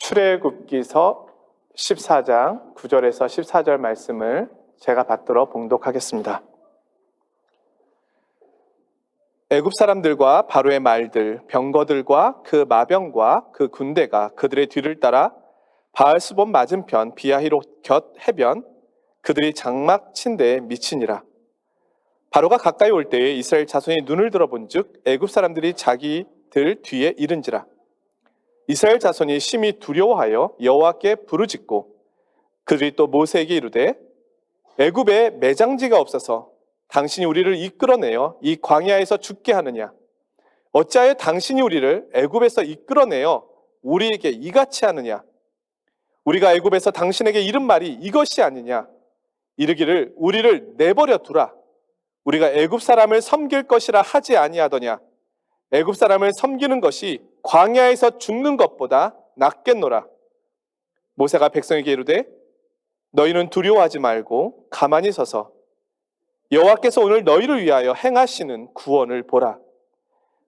출애굽기서 14장 9절에서 14절 말씀을 제가 받들어 봉독하겠습니다. 애굽 사람들과 바로의 말들, 병거들과 그 마병과 그 군대가 그들의 뒤를 따라 바알스본 맞은편 비아히롯 곁 해변 그들이 장막 친 데에 미치니라. 바로가 가까이 올 때에 이스라엘 자손이 눈을 들어본즉 애굽 사람들이 자기들 뒤에 이른지라. 이스라엘 자손이 심히 두려워하여 여호와께 부르짖고 그들이 또 모세에게 이르되 애굽에 매장지가 없어서 당신이 우리를 이끌어내어 이 광야에서 죽게 하느냐? 어찌하여 당신이 우리를 애굽에서 이끌어내어 우리에게 이같이 하느냐? 우리가 애굽에서 당신에게 이른 말이 이것이 아니냐? 이르기를 우리를 내버려 두라. 우리가 애굽 사람을 섬길 것이라 하지 아니하더냐? 애굽 사람을 섬기는 것이 광야에서 죽는 것보다 낫겠노라. 모세가 백성에게 이르되 너희는 두려워하지 말고 가만히 서서 여호와께서 오늘 너희를 위하여 행하시는 구원을 보라.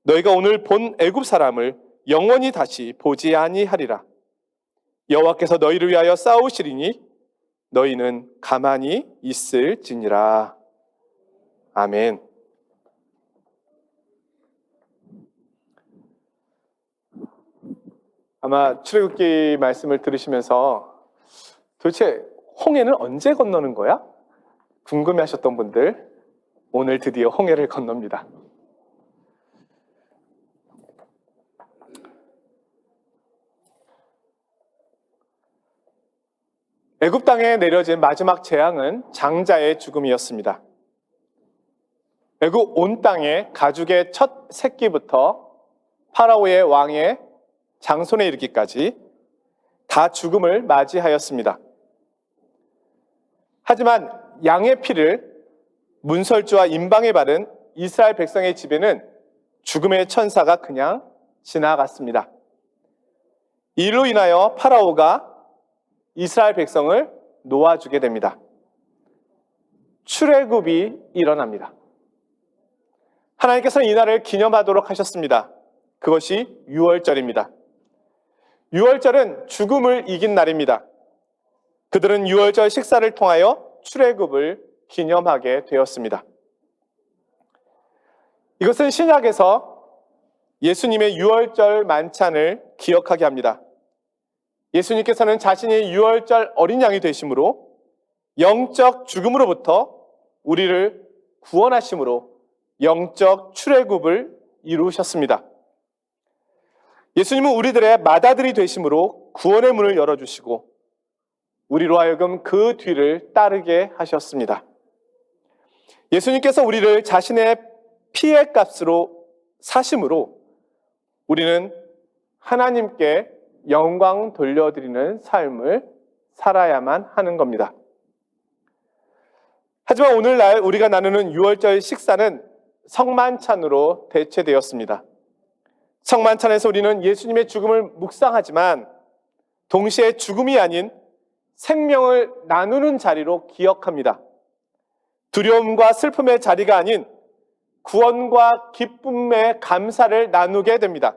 너희가 오늘 본 애굽 사람을 영원히 다시 보지 아니하리라. 여호와께서 너희를 위하여 싸우시리니 너희는 가만히 있을지니라. 아멘. 아마 출애굽기 말씀을 들으시면서 도대체 홍해는 언제 건너는 거야? 궁금해하셨던 분들, 오늘 드디어 홍해를 건넙니다. 애굽 땅에 내려진 마지막 재앙은 장자의 죽음이었습니다. 애굽 온 땅에 가축의 첫 새끼부터 파라오의 왕의 장손에 이르기까지 다 죽음을 맞이하였습니다. 하지만 양의 피를 문설주와 임방에 바른 이스라엘 백성의 집에는 죽음의 천사가 그냥 지나갔습니다. 이로 인하여 파라오가 이스라엘 백성을 놓아주게 됩니다. 출애굽이 일어납니다. 하나님께서는 이날을 기념하도록 하셨습니다. 그것이 유월절입니다. 유월절은 죽음을 이긴 날입니다. 그들은 유월절 식사를 통하여 출애굽을 기념하게 되었습니다. 이것은 신약에서 예수님의 유월절 만찬을 기억하게 합니다. 예수님께서는 자신이 유월절 어린 양이 되심으로 영적 죽음으로부터 우리를 구원하심으로 영적 출애굽을 이루셨습니다. 예수님은 우리들의 맏아들이 되심으로 구원의 문을 열어주시고 우리로 하여금 그 뒤를 따르게 하셨습니다. 예수님께서 우리를 자신의 피의 값으로 사심으로 우리는 하나님께 영광 돌려드리는 삶을 살아야만 하는 겁니다. 하지만 오늘날 우리가 나누는 유월절 식사는 성만찬으로 대체되었습니다. 성만찬에서 우리는 예수님의 죽음을 묵상하지만 동시에 죽음이 아닌 생명을 나누는 자리로 기억합니다. 두려움과 슬픔의 자리가 아닌 구원과 기쁨의 감사를 나누게 됩니다.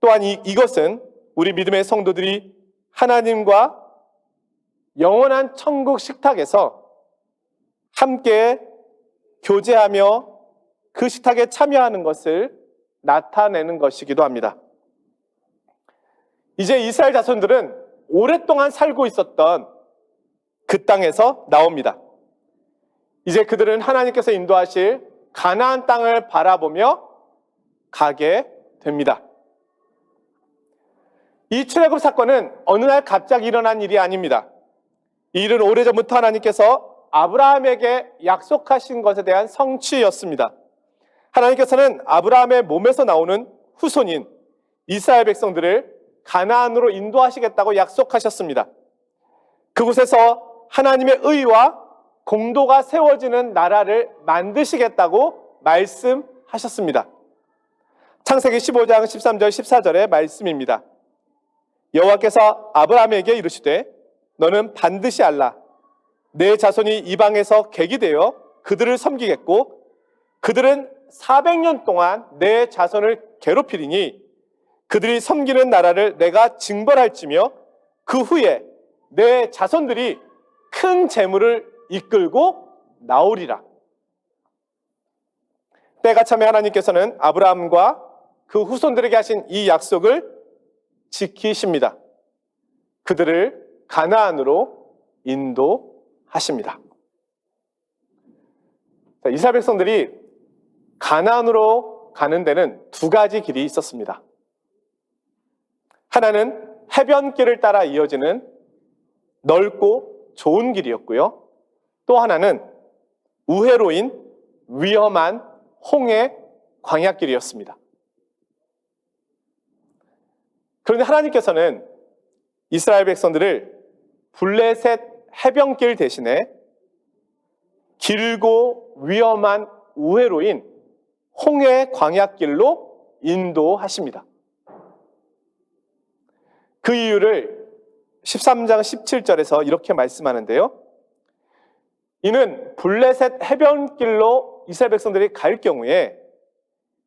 또한 이것은 우리 믿음의 성도들이 하나님과 영원한 천국 식탁에서 함께 교제하며 그 식탁에 참여하는 것을 나타내는 것이기도 합니다. 이제 이스라엘 자손들은 오랫동안 살고 있었던 그 땅에서 나옵니다. 이제 그들은 하나님께서 인도하실 가나안 땅을 바라보며 가게 됩니다. 이 출애굽 사건은 어느 날 갑자기 일어난 일이 아닙니다. 이 일은 오래전부터 하나님께서 아브라함에게 약속하신 것에 대한 성취였습니다. 하나님께서는 아브라함의 몸에서 나오는 후손인 이스라엘 백성들을 가나안으로 인도하시겠다고 약속하셨습니다. 그곳에서 하나님의 의와 공도가 세워지는 나라를 만드시겠다고 말씀하셨습니다. 창세기 15장 13절 14절의 말씀입니다. 여호와께서 아브라함에게 이르시되 너는 반드시 알라. 내 자손이 이방에서 객이 되어 그들을 섬기겠고 그들은 400년 동안 내 자손을 괴롭히리니 그들이 섬기는 나라를 내가 징벌할지며 그 후에 내 자손들이 큰 재물을 이끌고 나오리라. 때가 차면 하나님께서는 아브라함과 그 후손들에게 하신 이 약속을 지키십니다. 그들을 가나안으로 인도하십니다. 이스라엘 백성들이 가나안으로 가는 데는 두 가지 길이 있었습니다. 하나는 해변길을 따라 이어지는 넓고 좋은 길이었고요. 또 하나는 우회로인 위험한 홍해 광야길이었습니다. 그런데 하나님께서는 이스라엘 백성들을 블레셋 해변길 대신에 길고 위험한 우회로인 홍해 광야길로 인도하십니다. 그 이유를 13장 17절에서 이렇게 말씀하는데요. 이는 블레셋 해변길로 이스라엘 백성들이 갈 경우에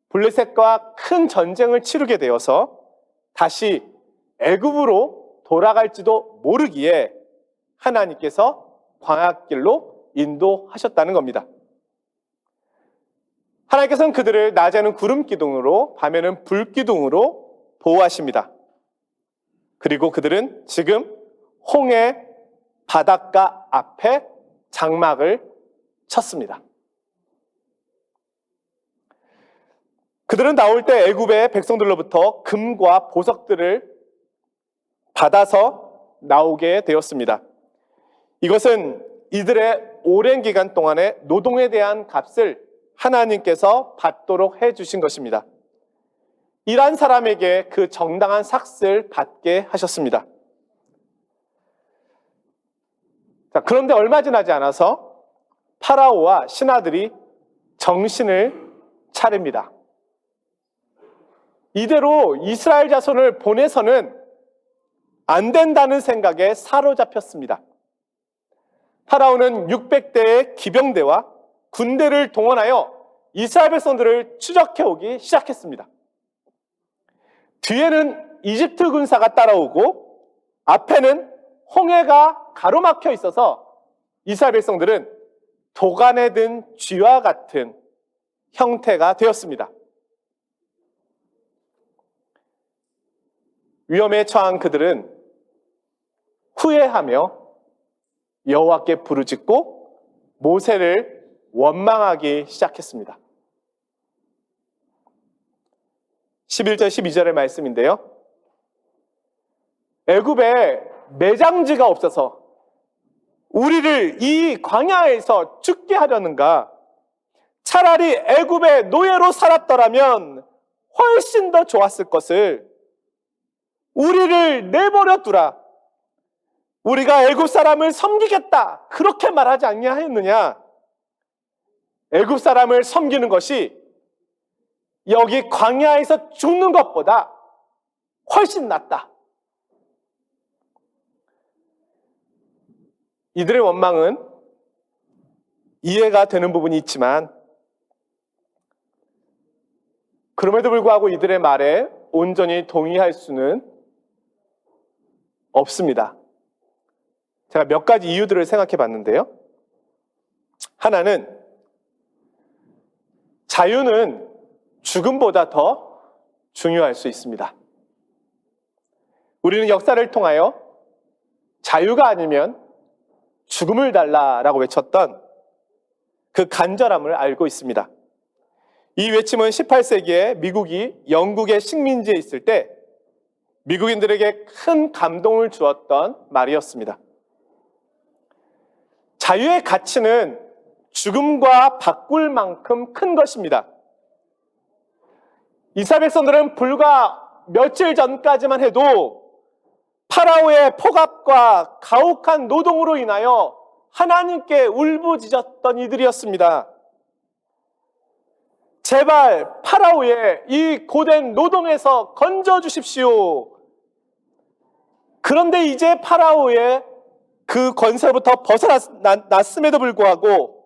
블레셋과 큰 전쟁을 치르게 되어서 다시 애굽으로 돌아갈지도 모르기에 하나님께서 광야길로 인도하셨다는 겁니다. 하나님께서는 그들을 낮에는 구름 기둥으로 밤에는 불 기둥으로 보호하십니다. 그리고 그들은 지금 홍해 바닷가 앞에 장막을 쳤습니다. 그들은 나올 때 애굽의 백성들로부터 금과 보석들을 받아서 나오게 되었습니다. 이것은 이들의 오랜 기간 동안의 노동에 대한 값을 하나님께서 받도록 해주신 것입니다. 일한 사람에게 그 정당한 삭슬 받게 하셨습니다. 자, 그런데 얼마 지나지 않아서 파라오와 신하들이 정신을 차립니다. 이대로 이스라엘 자손을 보내서는 안 된다는 생각에 사로잡혔습니다. 파라오는 600대의 기병대와 군대를 동원하여 이스라엘 백성들을 추적해오기 시작했습니다. 뒤에는 이집트 군사가 따라오고 앞에는 홍해가 가로막혀 있어서 이스라엘 백성들은 도간에 든 쥐와 같은 형태가 되었습니다. 위험에 처한 그들은 후회하며 여호와께 부르짖고 모세를 원망하기 시작했습니다. 11절 12절의 말씀인데요. 애굽에 매장지가 없어서 우리를 이 광야에서 죽게 하려는가? 차라리 애굽의 노예로 살았더라면 훨씬 더 좋았을 것을 우리를 내버려 두라. 우리가 애굽 사람을 섬기겠다. 그렇게 말하지 아니하였느냐? 애굽 사람을 섬기는 것이 여기 광야에서 죽는 것보다 훨씬 낫다. 이들의 원망은 이해가 되는 부분이 있지만 그럼에도 불구하고 이들의 말에 온전히 동의할 수는 없습니다. 제가 몇 가지 이유들을 생각해 봤는데요. 하나는 자유는 죽음보다 더 중요할 수 있습니다. 우리는 역사를 통하여 자유가 아니면 죽음을 달라라고 외쳤던 그 간절함을 알고 있습니다. 이 외침은 18세기에 미국이 영국의 식민지에 있을 때 미국인들에게 큰 감동을 주었던 말이었습니다. 자유의 가치는 죽음과 바꿀 만큼 큰 것입니다. 이스라엘 백성들은 불과 며칠 전까지만 해도 파라오의 폭압과 가혹한 노동으로 인하여 하나님께 울부짖었던 이들이었습니다. 제발 파라오의 이 고된 노동에서 건져주십시오. 그런데 이제 파라오의 그 권세로부터 벗어났음에도 불구하고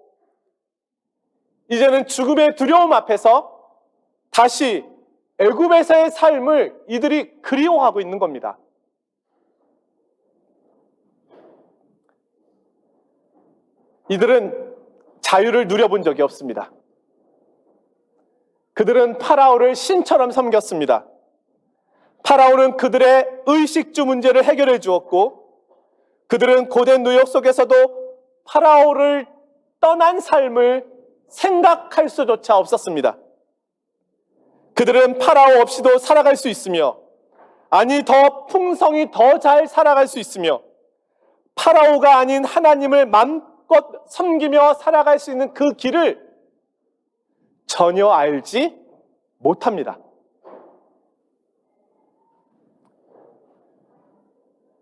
이제는 죽음의 두려움 앞에서 다시 애굽에서의 삶을 이들이 그리워하고 있는 겁니다. 이들은 자유를 누려본 적이 없습니다. 그들은 파라오를 신처럼 섬겼습니다. 파라오는 그들의 의식주 문제를 해결해 주었고, 그들은 고된 누역 속에서도 파라오를 떠난 삶을 생각할 수조차 없었습니다. 그들은 파라오 없이도 살아갈 수 있으며, 아니 더 풍성히 더 잘 살아갈 수 있으며, 파라오가 아닌 하나님을 마음껏 섬기며 살아갈 수 있는 그 길을 전혀 알지 못합니다.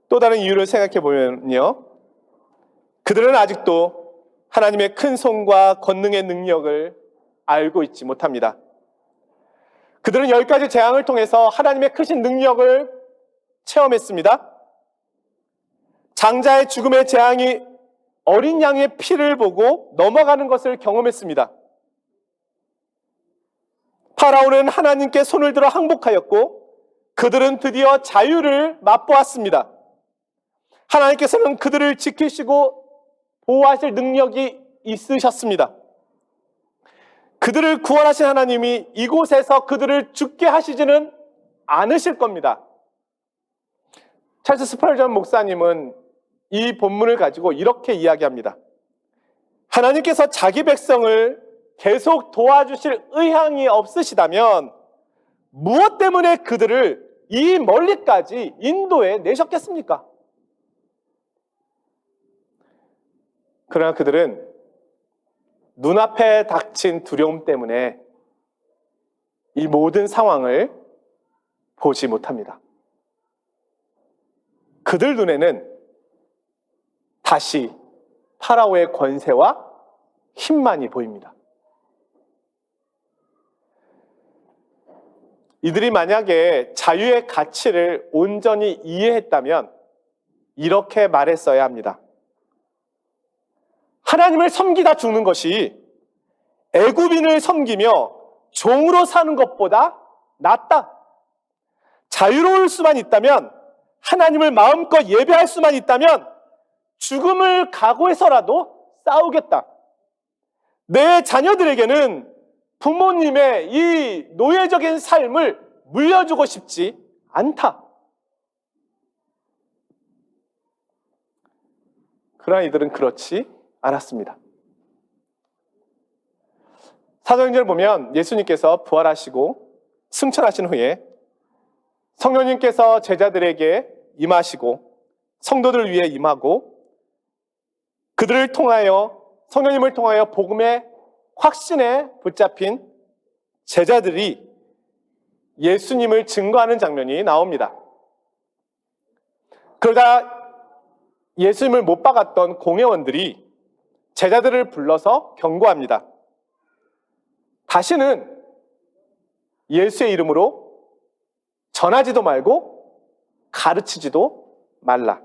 또 다른 이유를 생각해 보면요, 그들은 아직도 하나님의 큰 손과 권능의 능력을 알고 있지 못합니다. 그들은 10가지 재앙을 통해서 하나님의 크신 능력을 체험했습니다. 장자의 죽음의 재앙이 어린 양의 피를 보고 넘어가는 것을 경험했습니다. 파라오는 하나님께 손을 들어 항복하였고, 그들은 드디어 자유를 맛보았습니다. 하나님께서는 그들을 지키시고 보호하실 능력이 있으셨습니다. 그들을 구원하신 하나님이 이곳에서 그들을 죽게 하시지는 않으실 겁니다. 찰스 스펄전 목사님은 이 본문을 가지고 이렇게 이야기합니다. 하나님께서 자기 백성을 계속 도와주실 의향이 없으시다면 무엇 때문에 그들을 이 멀리까지 인도해 내셨겠습니까? 그러나 그들은 눈앞에 닥친 두려움 때문에 이 모든 상황을 보지 못합니다. 그들 눈에는 다시 파라오의 권세와 힘만이 보입니다. 이들이 만약에 자유의 가치를 온전히 이해했다면 이렇게 말했어야 합니다. 하나님을 섬기다 죽는 것이 애굽인을 섬기며 종으로 사는 것보다 낫다. 자유로울 수만 있다면, 하나님을 마음껏 예배할 수만 있다면 죽음을 각오해서라도 싸우겠다. 내 자녀들에게는 부모님의 이 노예적인 삶을 물려주고 싶지 않다. 그러나 이들은 그렇지 않았습니다. 사도행전을 보면 예수님께서 부활하시고 승천하신 후에 성령님께서 제자들에게 임하시고 성도들을 위해 임하고, 그들을 통하여, 성령님을 통하여 복음의 확신에 붙잡힌 제자들이 예수님을 증거하는 장면이 나옵니다. 그러다 예수님을 못 박았던 공회원들이 제자들을 불러서 경고합니다. 다시는 예수의 이름으로 전하지도 말고 가르치지도 말라.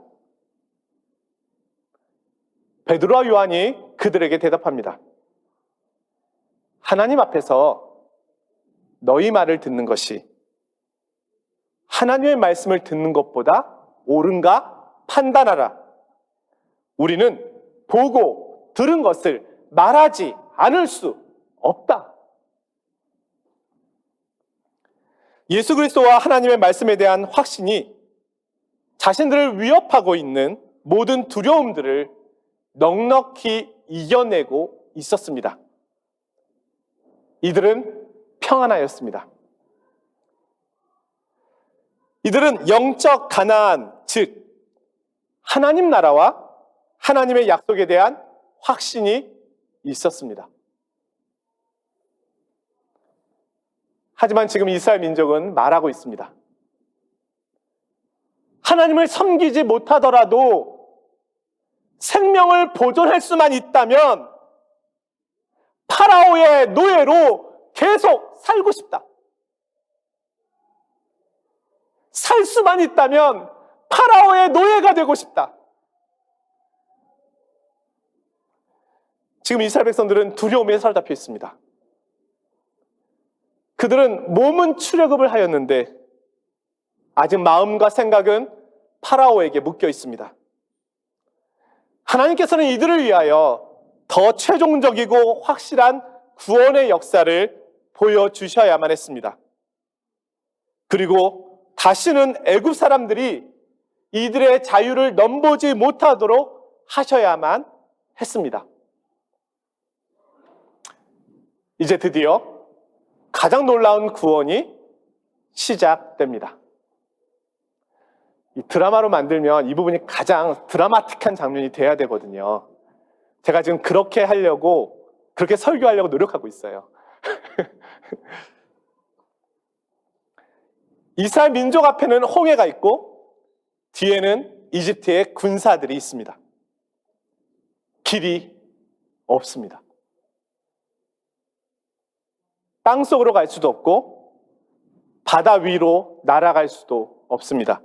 베드로와 요한이 그들에게 대답합니다. 하나님 앞에서 너희 말을 듣는 것이 하나님의 말씀을 듣는 것보다 옳은가 판단하라. 우리는 보고 들은 것을 말하지 않을 수 없다. 예수 그리스도와 하나님의 말씀에 대한 확신이 자신들을 위협하고 있는 모든 두려움들을 넉넉히 이겨내고 있었습니다. 이들은 평안하였습니다. 이들은 영적 가나안, 즉 하나님 나라와 하나님의 약속에 대한 확신이 있었습니다. 하지만 지금 이스라엘 민족은 말하고 있습니다. 하나님을 섬기지 못하더라도 생명을 보존할 수만 있다면 파라오의 노예로 계속 살고 싶다. 살 수만 있다면 파라오의 노예가 되고 싶다. 지금 이스라엘 백성들은 두려움에 사로잡혀 있습니다. 그들은 몸은 출애굽을 하였는데 아직 마음과 생각은 파라오에게 묶여 있습니다. 하나님께서는 이들을 위하여 더 최종적이고 확실한 구원의 역사를 보여주셔야만 했습니다. 그리고 다시는 애굽 사람들이 이들의 자유를 넘보지 못하도록 하셔야만 했습니다. 이제 드디어 가장 놀라운 구원이 시작됩니다. 이 드라마로 만들면 이 부분이 가장 드라마틱한 장면이 돼야 되거든요. 제가 지금 그렇게 설교하려고 노력하고 있어요. 이스라엘 민족 앞에는 홍해가 있고 뒤에는 이집트의 군사들이 있습니다. 길이 없습니다. 땅속으로 갈 수도 없고 바다 위로 날아갈 수도 없습니다.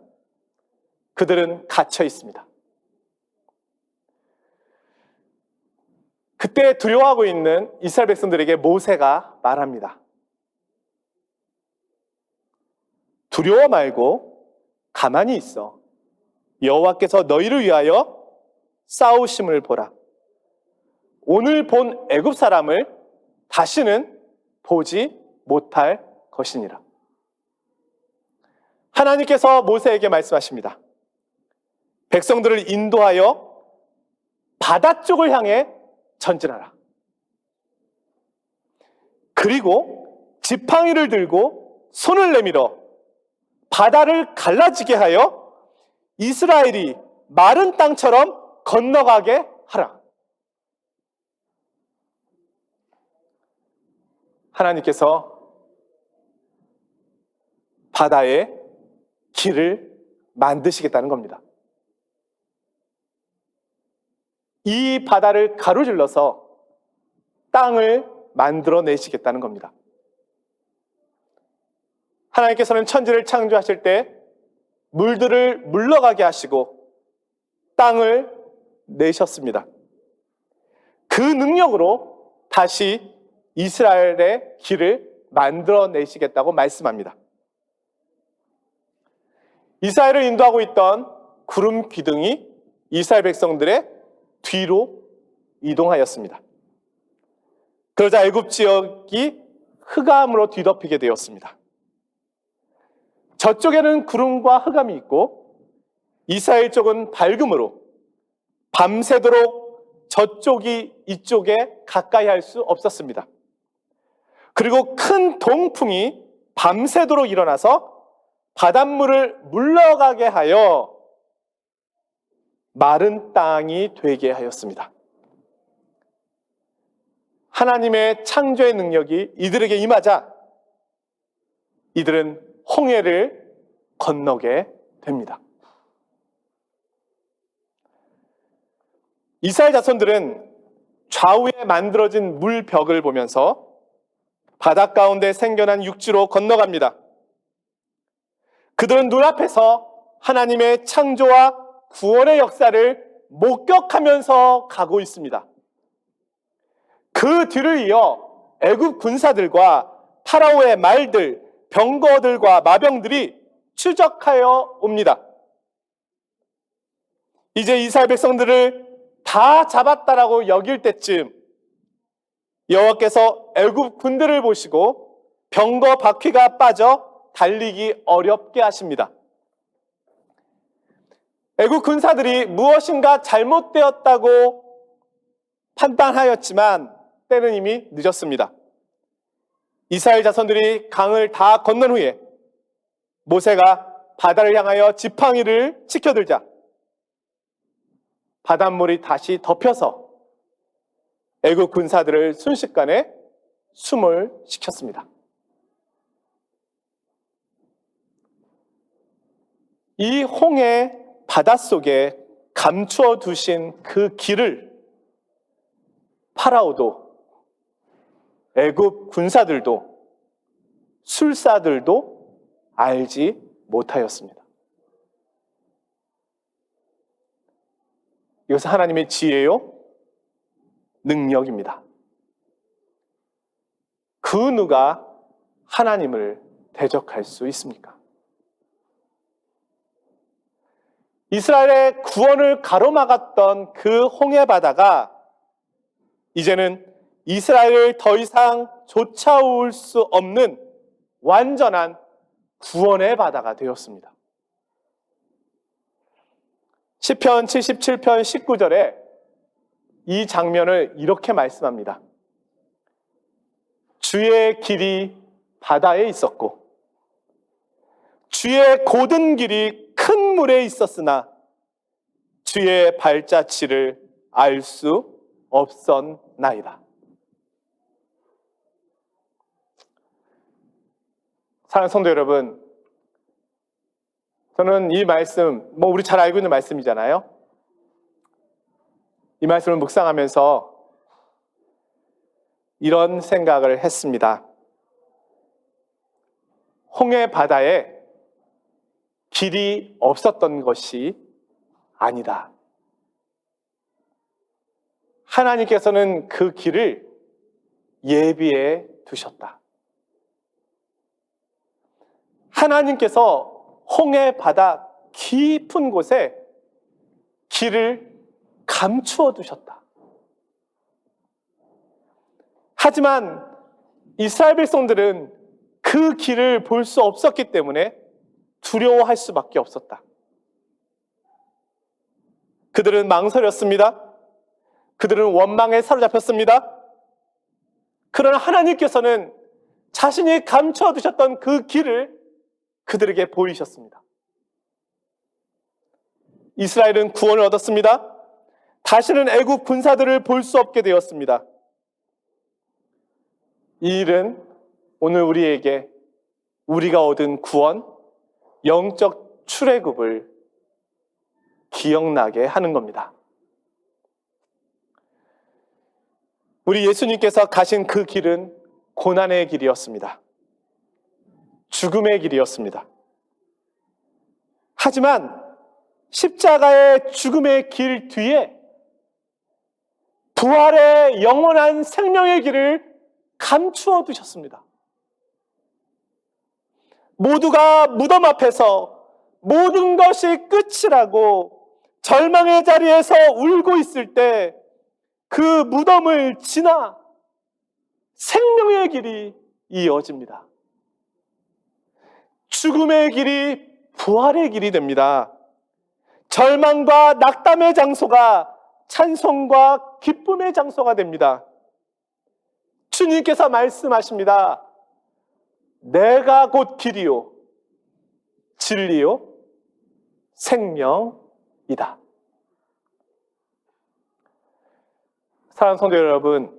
그들은 갇혀 있습니다. 그때 두려워하고 있는 이스라엘 백성들에게 모세가 말합니다. 두려워 말고 가만히 있어. 여호와께서 너희를 위하여 싸우심을 보라. 오늘 본 애굽 사람을 다시는 보지 못할 것이니라. 하나님께서 모세에게 말씀하십니다. 백성들을 인도하여 바다 쪽을 향해 전진하라. 그리고 지팡이를 들고 손을 내밀어 바다를 갈라지게 하여 이스라엘이 마른 땅처럼 건너가게 하라. 하나님께서 바다에 길을 만드시겠다는 겁니다. 이 바다를 가로질러서 땅을 만들어내시겠다는 겁니다. 하나님께서는 천지를 창조하실 때 물들을 물러가게 하시고 땅을 내셨습니다. 그 능력으로 다시 이스라엘의 길을 만들어내시겠다고 말씀합니다. 이스라엘을 인도하고 있던 구름 기둥이 이스라엘 백성들의 뒤로 이동하였습니다. 그러자 애굽 지역이 흑암으로 뒤덮이게 되었습니다. 저쪽에는 구름과 흑암이 있고 이스라엘 쪽은 밝음으로 밤새도록 저쪽이 이쪽에 가까이 할 수 없었습니다. 그리고 큰 동풍이 밤새도록 일어나서 바닷물을 물러가게 하여 마른 땅이 되게 하였습니다. 하나님의 창조의 능력이 이들에게 임하자 이들은 홍해를 건너게 됩니다. 이스라엘 자손들은 좌우에 만들어진 물벽을 보면서 바다 가운데 생겨난 육지로 건너갑니다. 그들은 눈앞에서 하나님의 창조와 구원의 역사를 목격하면서 가고 있습니다. 그 뒤를 이어 애굽 군사들과 파라오의 말들, 병거들과 마병들이 추적하여 옵니다. 이제 이스라엘 백성들을 다 잡았다라고 여길 때쯤 여호와께서 애굽 군대를 보시고 병거 바퀴가 빠져 달리기 어렵게 하십니다. 애굽 군사들이 무엇인가 잘못되었다고 판단하였지만 때는 이미 늦었습니다. 이스라엘 자손들이 강을 다 건넌 후에 모세가 바다를 향하여 지팡이를 치켜들자 바닷물이 다시 덮여서 애굽 군사들을 순식간에 숨을 시켰습니다. 이 홍해 바닷속에 감추어 두신 그 길을 파라오도 애굽 군사들도 술사들도 알지 못하였습니다. 이것은 하나님의 지혜요, 능력입니다. 그 누가 하나님을 대적할 수 있습니까? 이스라엘의 구원을 가로막았던 그 홍해 바다가 이제는 이스라엘을 더 이상 쫓아올 수 없는 완전한 구원의 바다가 되었습니다. 시편 77편 19절에 이 장면을 이렇게 말씀합니다. 주의 길이 바다에 있었고 주의 고든 길이 큰 물에 있었으나 주의 발자취를 알 수 없었나이다. 사랑하는 성도 여러분, 저는 이 말씀, 우리 잘 알고 있는 말씀이잖아요. 이 말씀을 묵상하면서 이런 생각을 했습니다. 홍해 바다에 길이 없었던 것이 아니다. 하나님께서는 그 길을 예비해 두셨다. 하나님께서 홍해 바다 깊은 곳에 길을 감추어 두셨다. 하지만 이스라엘 백성들은 그 길을 볼 수 없었기 때문에 두려워할 수밖에 없었다. 그들은 망설였습니다. 그들은 원망에 사로잡혔습니다. 그러나 하나님께서는 자신이 감추어 두셨던 그 길을 그들에게 보이셨습니다. 이스라엘은 구원을 얻었습니다. 다시는 애국 군사들을 볼 수 없게 되었습니다. 이 일은 오늘 우리에게 우리가 얻은 구원, 영적 출애굽을 기억나게 하는 겁니다. 우리 예수님께서 가신 그 길은 고난의 길이었습니다. 죽음의 길이었습니다. 하지만 십자가의 죽음의 길 뒤에 부활의 영원한 생명의 길을 감추어 두셨습니다. 모두가 무덤 앞에서 모든 것이 끝이라고 절망의 자리에서 울고 있을 때 그 무덤을 지나 생명의 길이 이어집니다. 죽음의 길이 부활의 길이 됩니다. 절망과 낙담의 장소가 찬송과 기쁨의 장소가 됩니다. 주님께서 말씀하십니다. 내가 곧 길이요 진리요 생명이다. 사랑하는 성도 여러분,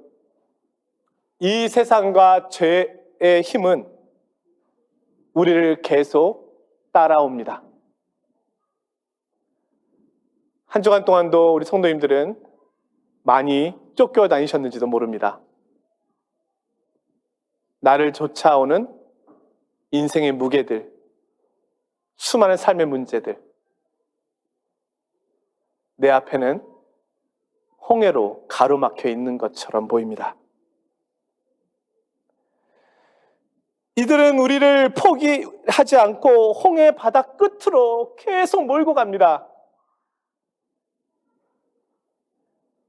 이 세상과 죄의 힘은 우리를 계속 따라옵니다. 한 주간 동안도 우리 성도님들은 많이 쫓겨다니셨는지도 모릅니다. 나를 쫓아오는 인생의 무게들, 수많은 삶의 문제들, 내 앞에는 홍해로 가로막혀 있는 것처럼 보입니다. 이들은 우리를 포기하지 않고 홍해 바다 끝으로 계속 몰고 갑니다.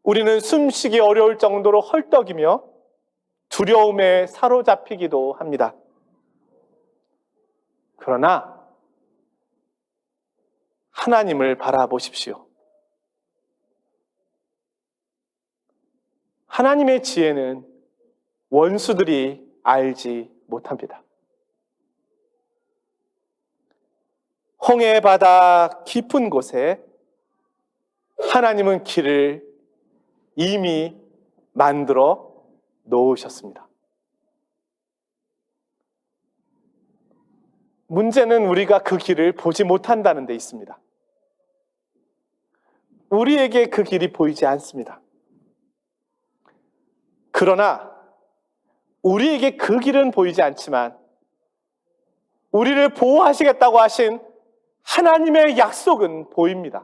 우리는 숨쉬기 어려울 정도로 헐떡이며 두려움에 사로잡히기도 합니다. 그러나 하나님을 바라보십시오. 하나님의 지혜는 원수들이 알지 못합니다. 홍해 바다 깊은 곳에 하나님은 길을 이미 만들어 놓으셨습니다. 문제는 우리가 그 길을 보지 못한다는 데 있습니다. 우리에게 그 길이 보이지 않습니다. 그러나 우리에게 그 길은 보이지 않지만 우리를 보호하시겠다고 하신 하나님의 약속은 보입니다.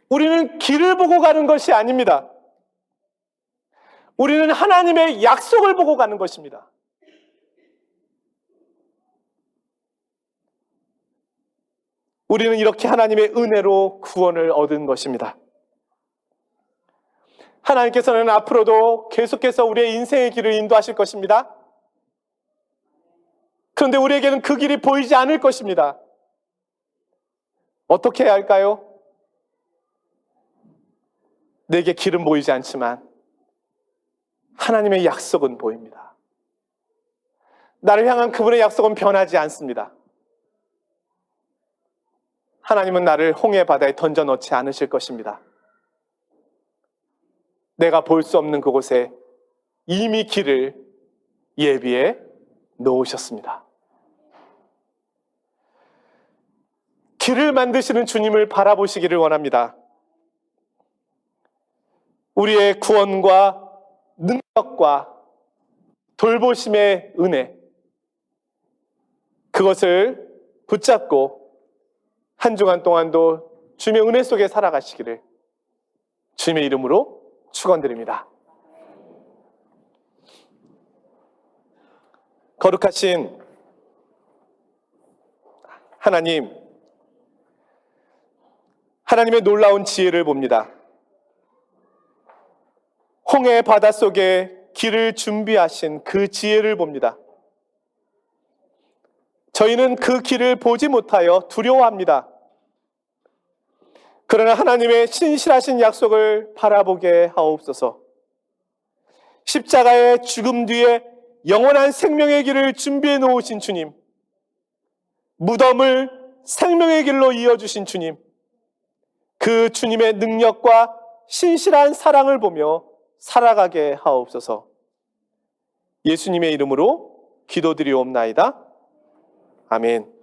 우리는 길을 보고 가는 것이 아닙니다. 우리는 하나님의 약속을 보고 가는 것입니다. 우리는 이렇게 하나님의 은혜로 구원을 얻은 것입니다. 하나님께서는 앞으로도 계속해서 우리의 인생의 길을 인도하실 것입니다. 그런데 우리에게는 그 길이 보이지 않을 것입니다. 어떻게 해야 할까요? 내게 길은 보이지 않지만 하나님의 약속은 보입니다. 나를 향한 그분의 약속은 변하지 않습니다. 하나님은 나를 홍해 바다에 던져 넣지 않으실 것입니다. 내가 볼 수 없는 그곳에 이미 길을 예비해 놓으셨습니다. 길을 만드시는 주님을 바라보시기를 원합니다. 우리의 구원과 능력과 돌보심의 은혜, 그것을 붙잡고 한 주간 동안도 주님의 은혜 속에 살아가시기를 주님의 이름으로 축원드립니다. 거룩하신 하나님, 하나님의 놀라운 지혜를 봅니다. 홍해 바다 속에 길을 준비하신 그 지혜를 봅니다. 저희는 그 길을 보지 못하여 두려워합니다. 그러나 하나님의 신실하신 약속을 바라보게 하옵소서. 십자가의 죽음 뒤에 영원한 생명의 길을 준비해 놓으신 주님, 무덤을 생명의 길로 이어주신 주님, 그 주님의 능력과 신실한 사랑을 보며 살아가게 하옵소서. 예수님의 이름으로 기도드리옵나이다. 아멘.